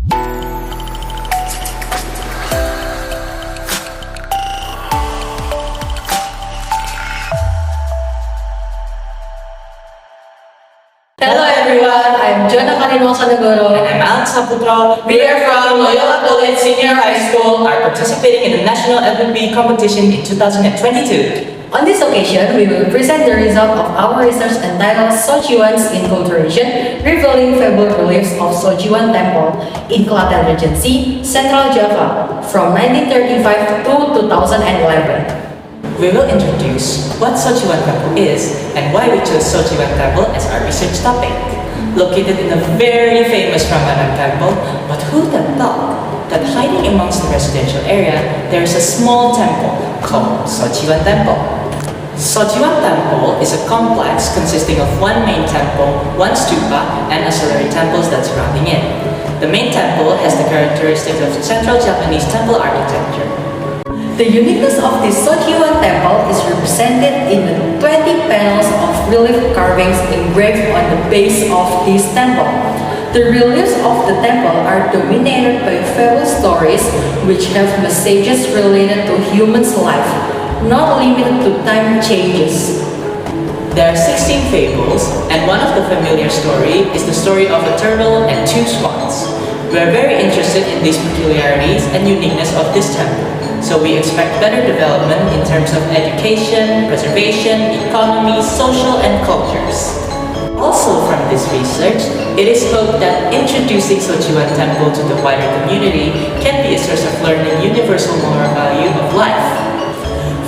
Hello everyone, I'm Jonah Kalinwangsanagoro. And I'm Alex Saputra. We are from Loyola College Senior High School. Are participating in the National LBB competition in 2022. On this occasion, we will present the result of our research entitled Sojiwan's Inculturation, revealing fable reliefs of Sojiwan Temple in Klaten Regency, Central Java, from 1935 to 2011. We will introduce what Sojiwan Temple is and why we chose Sojiwan Temple as our research topic. Located in a very famous Ramadan temple, but who would have thought that hiding amongst the residential area, there is a small temple called Sojiwan Temple. Sojiwan Temple is a complex consisting of one main temple, one stupa, and auxiliary temples that surrounding it. The main temple has the characteristics of Central Japanese temple architecture. The uniqueness of this Sojiwan Temple is represented in the 20 panels of relief carvings engraved on the base of this temple. The reliefs of the temple are dominated by fable stories which have messages related to humans' life, not limited to time changes. There are 16 fables, and one of the familiar story is the story of a turtle and two swans. We are very interested in these peculiarities and uniqueness of this temple. So we expect better development in terms of education, preservation, economy, social, and cultures. Also from this research, it is hoped that introducing Sojiwan Temple to the wider community can be a source of learning universal moral value of life.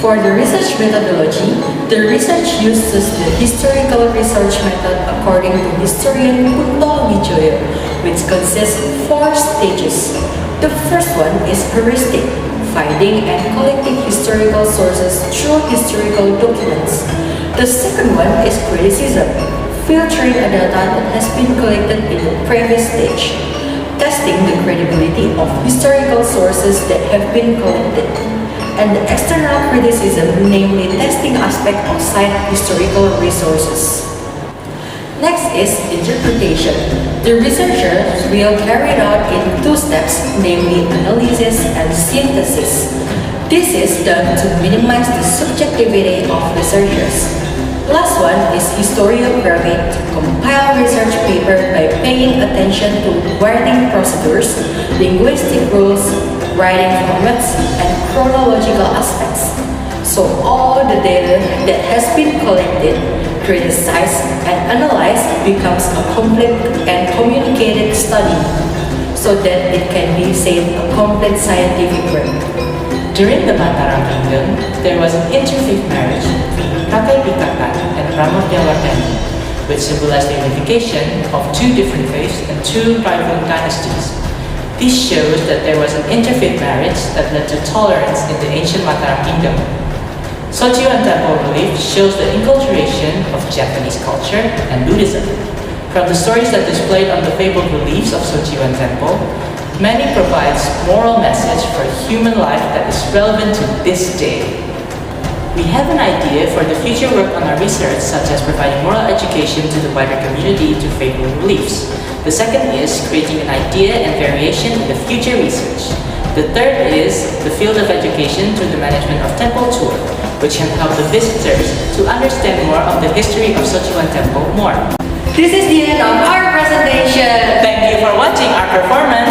For the research methodology, the research uses the historical research method according to historian Kunto Wijoyo, which consists of 4 stages. The first one is heuristic, finding and collecting historical sources through historical documents. The second one is criticism, filtering a data that has been collected in the previous stage, testing the credibility of historical sources that have been collected, and the external criticism, namely testing aspect of site historical resources. Next is interpretation. The researchers will carry it out in 2 steps, namely analysis and synthesis. This is done to minimize the subjectivity of researchers. Last one is historiography, to compile research paper by paying attention to writing procedures, linguistic rules, writing formats, and chronological aspects. So all the data that has been collected, criticized, and analyzed becomes a complete and communicated study, so that it can be said a complete scientific work. During the Mataram Kingdom, there was an interfaith marriage between Kakay Pikatan and Ramodjawardhani, which symbolized the unification of 2 different faiths and 2 rival dynasties. This shows that there was an interfaith marriage that led to tolerance in the ancient Mataram Kingdom. Sojiwan Temple relief shows the inculturation of Japanese culture and Buddhism. From the stories that displayed on the fabled reliefs of Sojiwan Temple, many provides moral message for human life that is relevant to this day. We have an idea for the future work on our research, such as providing moral education to the wider community to fabled reliefs. The second is creating an idea and variation in the future research. The third is the field of education through the management of temple tour, which can help the visitors to understand more of the history of Sojiwan Temple more. This is the end of our presentation. Thank you for watching our performance.